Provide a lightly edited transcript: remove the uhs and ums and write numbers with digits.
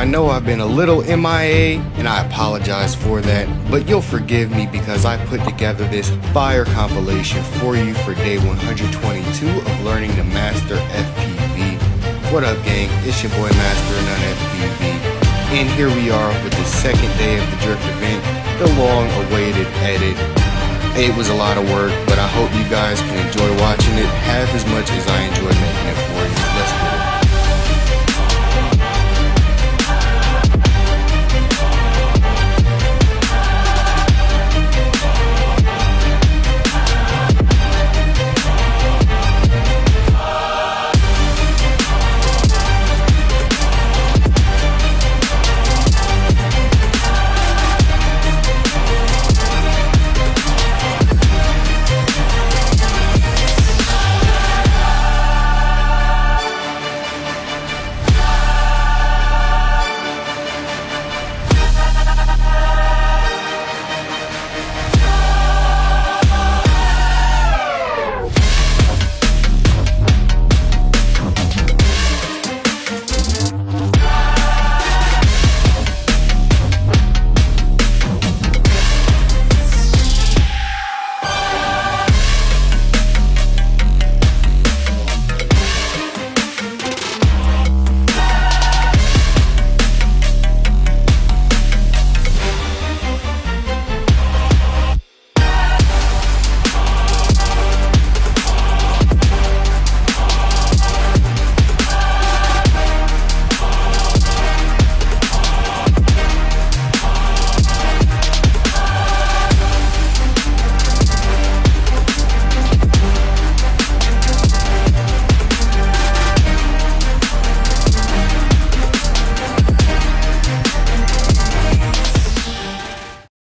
I know I've been a little MIA, and I apologize for that, but you'll forgive me because I put together this fire compilation for you for day 122 of learning to master FPV. What up, gang? It's your boy Master None FPV, and here we are with the second day of the drift event, the long-awaited edit. It was a lot of work, but I hope you guys can enjoy watching it half as much as I enjoy making it for you. Let's get it.